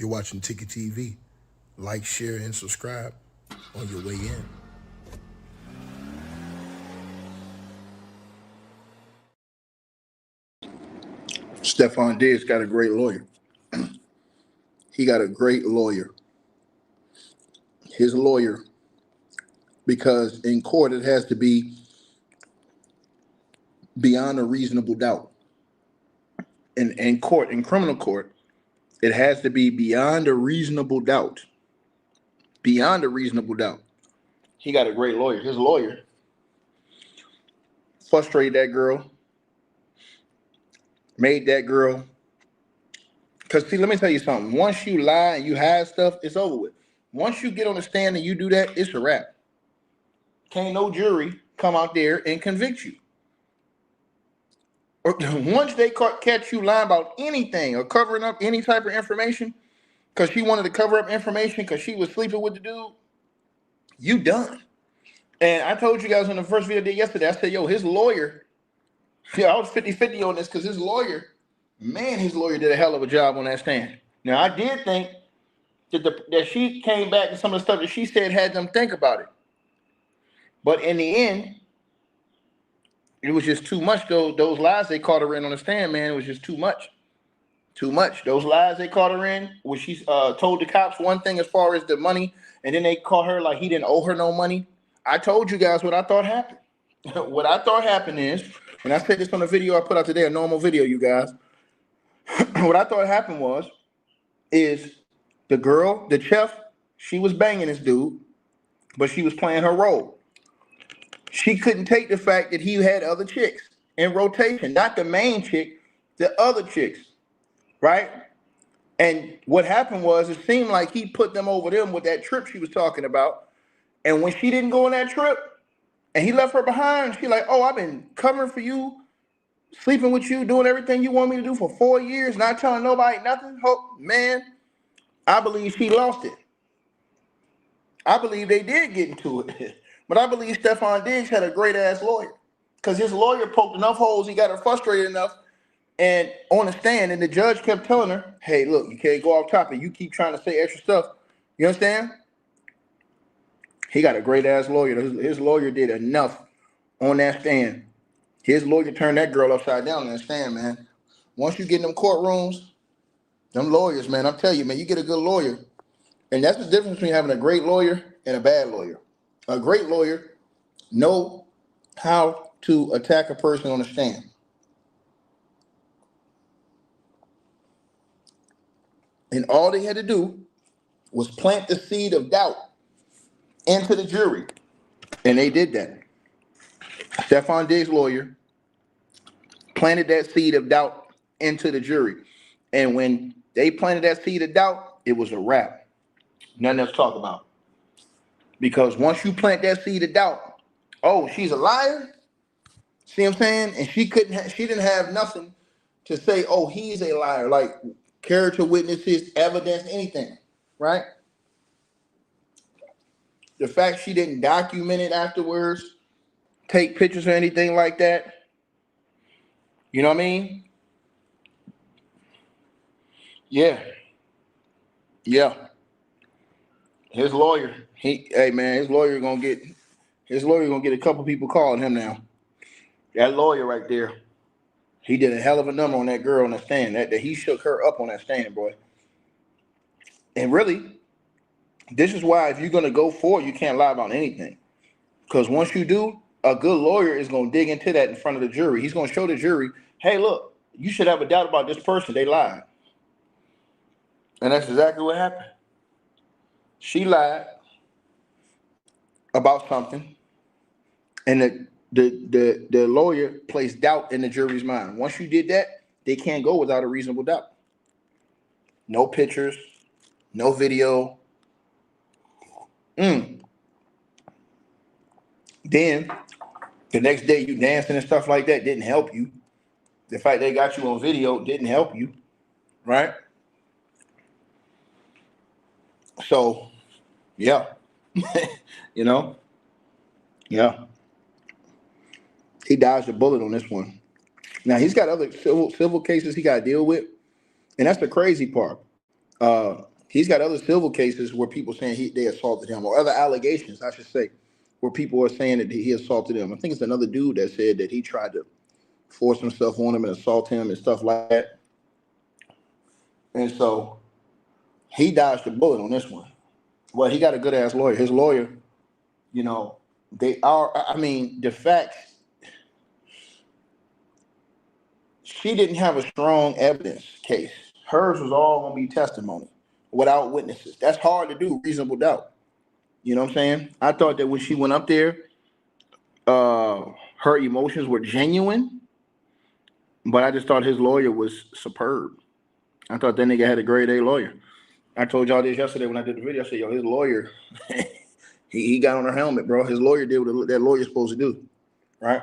You're watching Ticket TV. Like, share, and subscribe on your way in. Stefon Diggs got a great lawyer. He got a great lawyer. His lawyer, because in court it has to be beyond a reasonable doubt. In court, in criminal court, it has to be beyond a reasonable doubt. Beyond a reasonable doubt. He got a great lawyer. His lawyer frustrated that girl, made that girl. Because, see, let me tell you something. Once you lie and you hide stuff, it's over with. Once you get on the stand and you do that, it's a wrap. Can't no jury come out there and convict you. Or once they catch you lying about anything or covering up any type of information, because she wanted to cover up information because she was sleeping with the dude, you done. And I told you guys in the first video I did yesterday, I said, yo, his lawyer, I was 50-50 on this because his lawyer did a hell of a job on that stand. Now, I did think that she came back and some of the stuff that she said had them think about it. But in the end, it was just too much. Those lies they caught her in on the stand, man, it was just too much. Too much. Those lies they caught her in, where she told the cops one thing as far as the money, and then they caught her like he didn't owe her no money. I told you guys what I thought happened. What I thought happened is, and I said this on the video I put out today, a normal video, you guys. What I thought happened is the girl, the chef, she was banging this dude, but she was playing her role. She couldn't take the fact that he had other chicks in rotation, not the main chick, the other chicks, right? And what happened was, it seemed like he put them over them with that trip she was talking about. And when she didn't go on that trip and he left her behind, she like, oh, I've been covering for you, sleeping with you, doing everything you want me to do for 4 years, not telling nobody nothing. Man, I believe she lost it. I believe they did get into it. But I believe Stefon Diggs had a great-ass lawyer, because his lawyer poked enough holes, he got her frustrated enough, and on the stand, and the judge kept telling her, hey, look, you can't go off topic. You keep trying to say extra stuff. You understand? He got a great-ass lawyer. His lawyer did enough on that stand. His lawyer turned that girl upside down on that stand, man. Once you get in them courtrooms, them lawyers, man, I'm telling you, man, you get a good lawyer. And that's the difference between having a great lawyer and a bad lawyer. A great lawyer know how to attack a person on the stand. And all they had to do was plant the seed of doubt into the jury. And they did that. Stefon Diggs' lawyer planted that seed of doubt into the jury. And when they planted that seed of doubt, it was a wrap. Nothing else to talk about. Because once you plant that seed of doubt, oh, she's a liar? See what I'm saying? And she didn't have nothing to say, oh, he's a liar, like character witnesses, evidence, anything, right? The fact she didn't document it afterwards, take pictures or anything like that, you know what I mean? Yeah. His lawyer, his lawyer gonna get a couple people calling him now. That lawyer right there, he did a hell of a number on that girl on the stand. That he shook her up on that stand, boy. And really, this is why if you're gonna go forward, you can't lie about anything. Because once you do, a good lawyer is gonna dig into that in front of the jury. He's gonna show the jury, hey, look, you should have a doubt about this person. They lied. And that's exactly what happened. She lied about something, and the lawyer placed doubt in the jury's mind. Once you did that, they can't go without a reasonable doubt. No pictures, no video. Then the next day you dancing and stuff like that didn't help you. The fact they got you on video didn't help you, right? So, yeah, you know, yeah. He dodged a bullet on this one. Now he's got other civil cases he got to deal with, and that's the crazy part. He's got other civil cases where people saying they assaulted him, or other allegations, I should say, where people are saying that he assaulted him. I think it's another dude that said that he tried to force himself on him and assault him and stuff like that. And so he dodged the bullet on this one. Well, he got a good ass lawyer. His lawyer, you know, they are. I mean, the facts. She didn't have a strong evidence case. Hers was all gonna be testimony without witnesses. That's hard to do. Reasonable doubt. You know what I'm saying? I thought that when she went up there, her emotions were genuine, but I just thought his lawyer was superb. I thought that nigga had a grade A lawyer. I told y'all this yesterday when I did the video. I said, yo, his lawyer, he got on her helmet, bro. His lawyer did what that lawyer's supposed to do, right?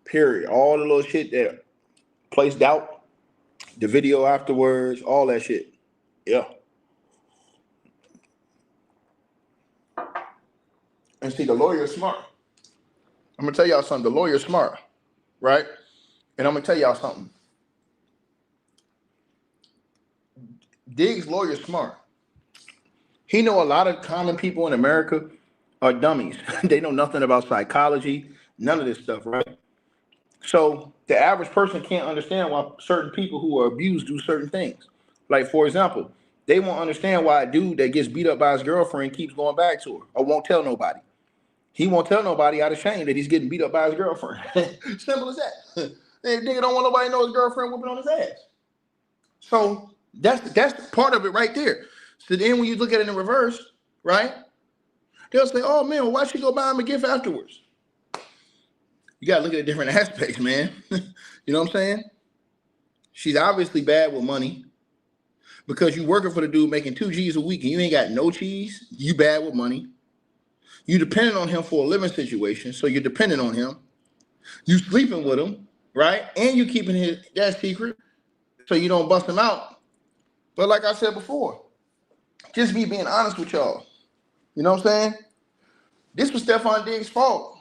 Period. All the little shit that placed doubt, the video afterwards, all that shit. Yeah. And see, the lawyer's smart. I'm gonna tell y'all something. The lawyer's smart, right? And I'm gonna tell y'all something. Diggs' lawyer's smart. He know a lot of common people in America are dummies. They know nothing about psychology, none of this stuff, right? So the average person can't understand why certain people who are abused do certain things. Like, for example, they won't understand why a dude that gets beat up by his girlfriend keeps going back to her or won't tell nobody. He won't tell nobody out of shame that he's getting beat up by his girlfriend. Simple as that. That nigga don't want nobody to know his girlfriend whooping on his ass. So that's part of it right there. So then when you look at it in reverse, right? They'll say, oh man, well, why'd she go buy him a gift afterwards? You gotta look at the different aspects, man. You know what I'm saying? She's obviously bad with money because you working for the dude making 2 G's a week and you ain't got no cheese. You bad with money. You dependent on him for a living situation, so you're dependent on him. You sleeping with him, right? And you keeping that secret so you don't bust him out. But like I said before, just me being honest with y'all. You know what I'm saying? This was Stefon Diggs' fault.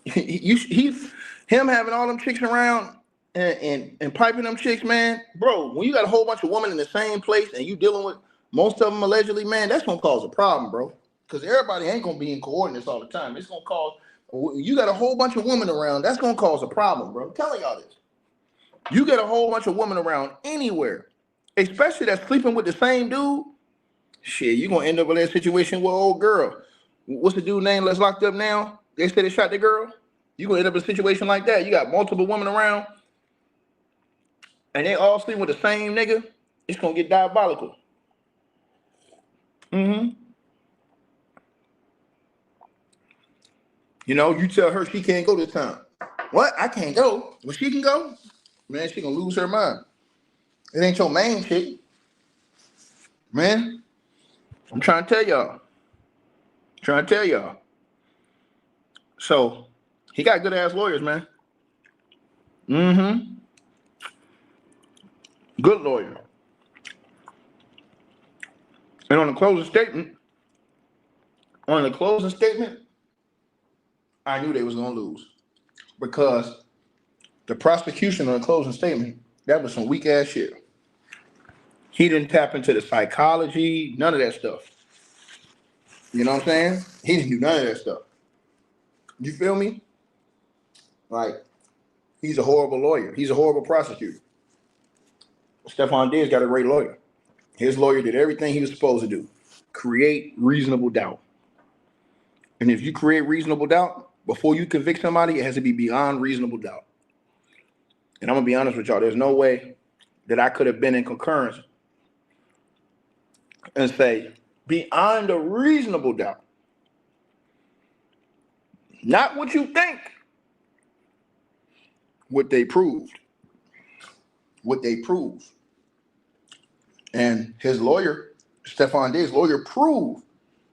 Him having all them chicks around and piping them chicks, man. Bro, when you got a whole bunch of women in the same place and you dealing with most of them allegedly, man, that's gonna cause a problem, bro. Because everybody ain't gonna be in coordinates all the time. It's gonna cause. You got a whole bunch of women around. That's gonna cause a problem, bro. I'm telling y'all this. You get a whole bunch of women around anywhere, especially that's sleeping with the same dude. Shit, you gonna end up in that situation with old girl. What's the dude name that's locked up now? They said they shot the girl. You gonna end up in a situation like that. You got multiple women around, and they all sleeping with the same nigga. It's gonna get diabolical. You know, you tell her she can't go this time. What? I can't go. Well, she can go. Man, she gonna lose her mind. It ain't your main chick. Man, I'm trying to tell y'all. So, he got good ass lawyers, man. Good lawyer. And on the closing statement, I knew they was gonna lose because the prosecution on the closing statement, that was some weak ass shit. He didn't tap into the psychology, none of that stuff. You know what I'm saying? He didn't do none of that stuff. You feel me? Like, he's a horrible lawyer. He's a horrible prosecutor. Stefon Diggs got a great lawyer. His lawyer did everything he was supposed to do. Create reasonable doubt. And if you create reasonable doubt, before you convict somebody, it has to be beyond reasonable doubt. And I'm going to be honest with y'all. There's no way that I could have been in concurrence and say, beyond a reasonable doubt. Not what you think. What they proved. And his lawyer, Stefon Diggs' lawyer, proved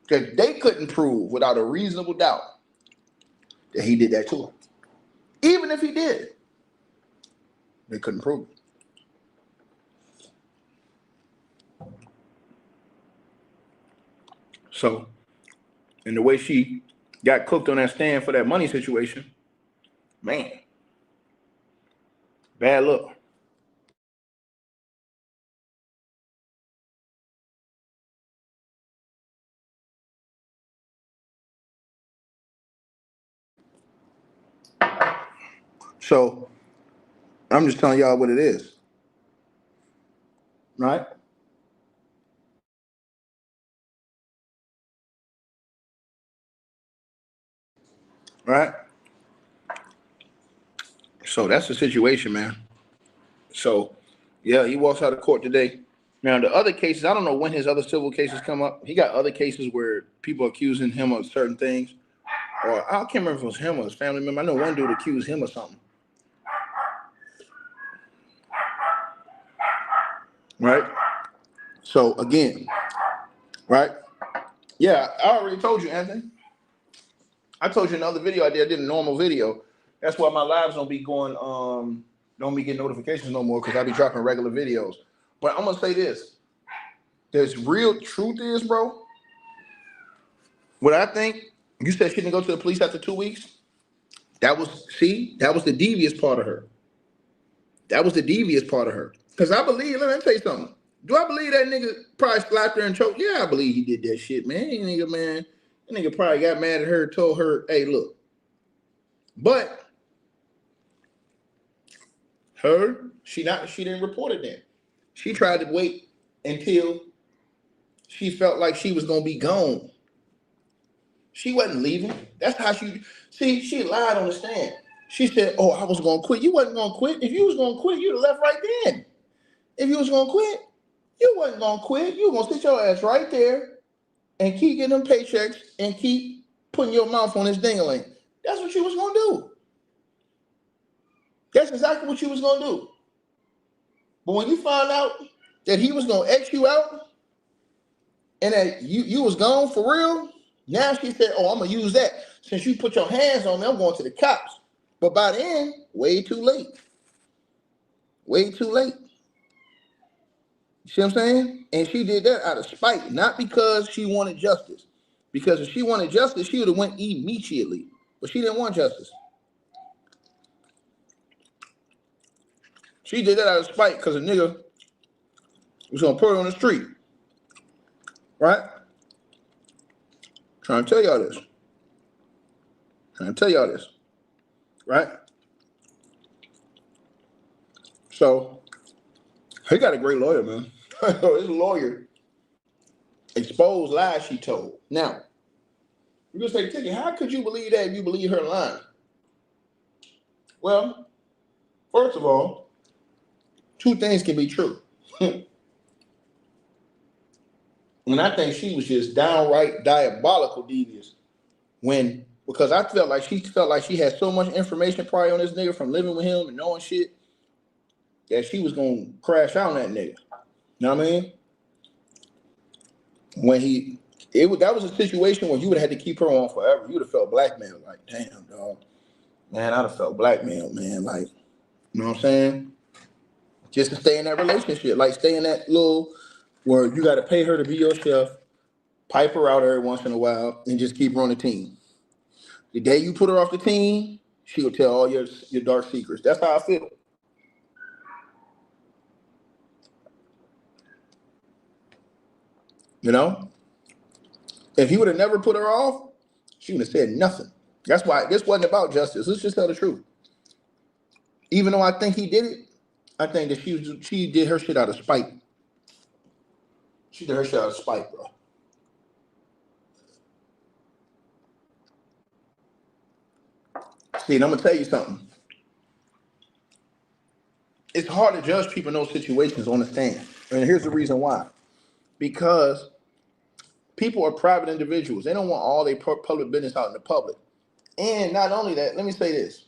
that they couldn't prove without a reasonable doubt that he did that to him. Even if he did, they couldn't prove it. So, and the way she got cooked on that stand for that money situation, man, bad luck. So I'm just telling y'all what it is, right? Right. So that's the situation, man. So yeah, he walks out of court today. Now the other cases, I don't know when his other civil cases come up. He got other cases where people accusing him of certain things, or I can't remember if it was him or his family member. I know one dude accused him of something, right? So again, right? Yeah, I already told you, Anthony. I told you in another video I did a normal video. That's why my lives don't be going, don't be getting notifications no more because I be dropping regular videos. But I'm gonna say this: there's real truth is, bro. What I think, you said she didn't go to the police after 2 weeks. That was the devious part of her. That was the devious part of her. Because I believe, let me tell you something. Do I believe that nigga probably slapped her and choked? Yeah, I believe he did that shit, man. That nigga probably got mad at her, told her, hey, look. But she didn't report it then. She tried to wait until she felt like she was gonna be gone. She wasn't leaving. That's how she lied on the stand. She said, oh, I was gonna quit. You wasn't gonna quit. If you was gonna quit, you'd have left right then. If you was gonna quit, you wasn't gonna quit. You were gonna sit your ass right there and keep getting them paychecks and keep putting your mouth on this ding-a-ling. That's what you was gonna do. That's exactly what you was gonna do. But when you found out that he was gonna X you out and that you was gone for real, now she said, oh, I'm gonna use that. Since you put your hands on me, I'm going to the cops. But by then, way too late. Way too late. You see what I'm saying? And she did that out of spite, not because she wanted justice. Because if she wanted justice, she would have went immediately. But she didn't want justice. She did that out of spite because a nigga was gonna put her on the street. Right? Trying to tell y'all this. Right? So he got a great lawyer, man. His lawyer exposed lies she told. Now, you're gonna say, Tiki, how could you believe that if you believe her lying? Well, first of all, two things can be true. And I think she was just downright diabolical devious because I felt like she had so much information probably on this nigga from living with him and knowing shit that she was gonna crash out on that nigga. You know what I mean? That was a situation where you would have had to keep her on forever. You would have felt blackmailed. Like, damn, dog. Man, I'd have felt blackmailed, man. Like, you know what I'm saying? Just to stay in that relationship. Like, stay in that little where you got to pay her to be your chef, pipe her out every once in a while, and just keep her on the team. The day you put her off the team, she'll tell all your dark secrets. That's how I feel. You know? If he would have never put her off, she would have said nothing. That's why this wasn't about justice. Let's just tell the truth. Even though I think he did it, I think that she did her shit out of spite. She did her shit out of spite, bro. See, and I'm gonna tell you something. It's hard to judge people in those situations on the stand. And here's the reason why. Because people are private individuals. They don't want all their public business out in the public. And not only that, let me say this,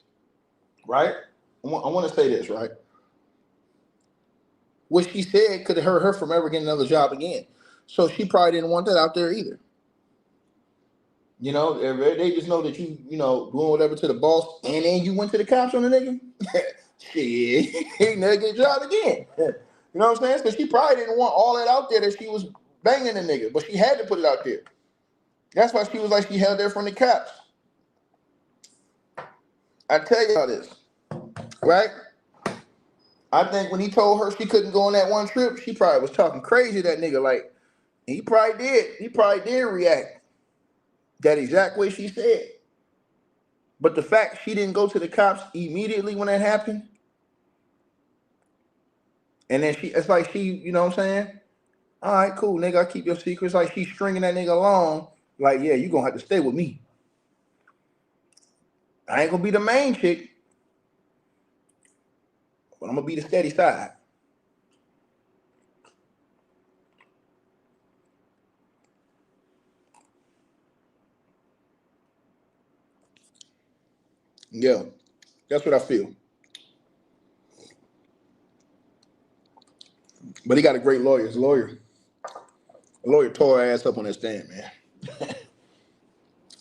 right? I want to say this, right? What she said could have hurt her from ever getting another job again. So she probably didn't want that out there either. You know, if they just know that you know, doing whatever to the boss, and then you went to the cops on the nigga. Shit, he never get a job again. You know what I'm saying? So she probably didn't want all that out there that she was banging the nigga, but she had to put it out there. That's why she was like she held there from the cops. I tell y'all this, right? I think when he told her she couldn't go on that one trip, she probably was talking crazy to that nigga. Like, he probably did. He probably did react that exact way she said. But the fact she didn't go to the cops immediately when that happened, and then it's like she, you know what I'm saying? All right, cool, nigga, I keep your secrets. Like she's stringing that nigga along. Like, yeah, you gonna have to stay with me. I ain't gonna be the main chick, but I'm gonna be the steady side. Yeah, that's what I feel. But he got a great lawyer. His lawyer tore her ass up on that stand, man.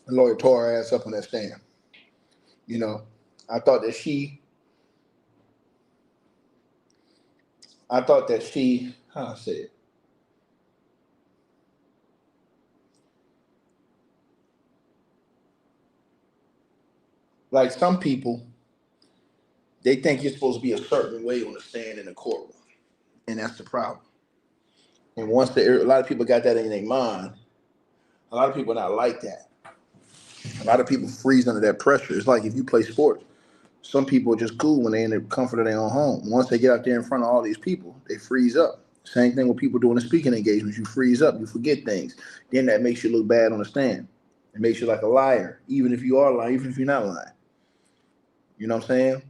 The lawyer tore her ass up on that stand. You know, I thought that she, how I say it? Like some people, they think you're supposed to be a certain way on the stand in the courtroom, and that's the problem. And once a lot of people got that in their mind, a lot of people are not like that. A lot of people freeze under that pressure. It's like if you play sports, some people are just cool when they're in the comfort of their own home. Once they get out there in front of all these people, they freeze up. Same thing with people doing the speaking engagements. You freeze up, you forget things. Then that makes you look bad on the stand. It makes you like a liar, even if you are lying, even if you're not lying. You know what I'm saying?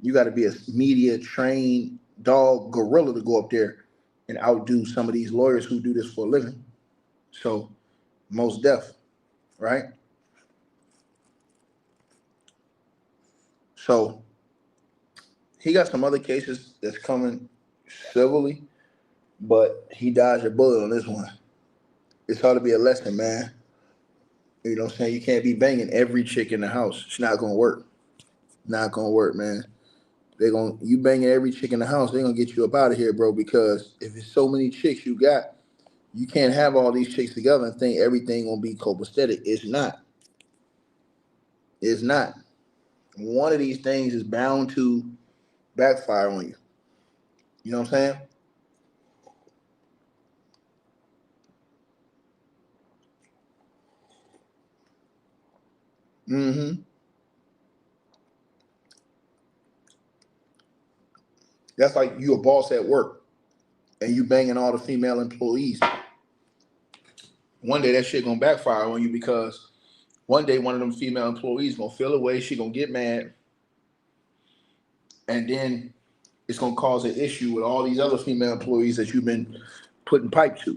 You got to be a media trained dog gorilla to go up there and outdo some of these lawyers who do this for a living. So, most deaf, right? So, he got some other cases that's coming civilly, but he dodged a bullet on this one. It's hard to be a lesson, man. You know what I'm saying? You can't be banging every chick in the house. It's not gonna work. Not gonna work, man. You banging every chick in the house, they're gonna get you up out of here, bro. Because if it's so many chicks you got, you can't have all these chicks together and think everything gonna be copacetic. It's not. It's not. One of these things is bound to backfire on you. You know what I'm saying? Mm-hmm. That's like you a boss at work and you banging all the female employees. One day that shit gonna backfire on you because one day one of them female employees gonna feel away, she gonna get mad, and then it's gonna cause an issue with all these other female employees that you've been putting pipe to.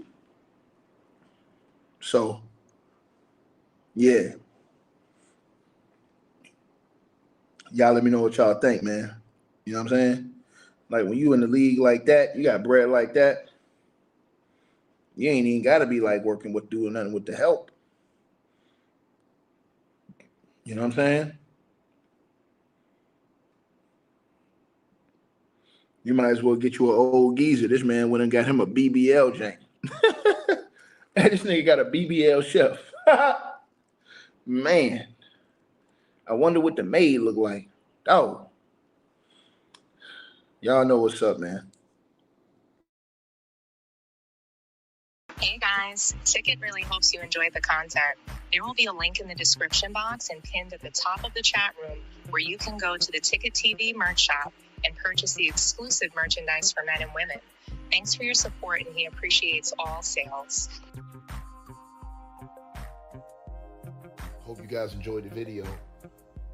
So yeah. Y'all let me know what y'all think, man. You know what I'm saying? Like when you in the league like that, you got bread like that, you ain't even gotta be like working with doing nothing with the help. You know what I'm saying? You might as well get you an old geezer. This man went and got him a BBL jank. This nigga got a BBL chef. Man, I wonder what the maid look like. Oh, y'all know what's up, man. Hey guys, Ticket really hopes you enjoyed the content. There will be a link in the description box and pinned at the top of the chat room where you can go to the Ticket TV merch shop and purchase the exclusive merchandise for men and women. Thanks for your support, and he appreciates all sales. Hope you guys enjoyed the video.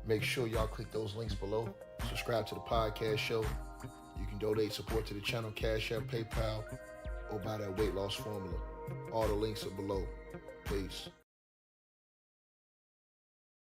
Make sure y'all click those links below. Subscribe to the podcast show. You can donate support to the channel, Cash App, PayPal, or buy that weight loss formula. All the links are below. Peace.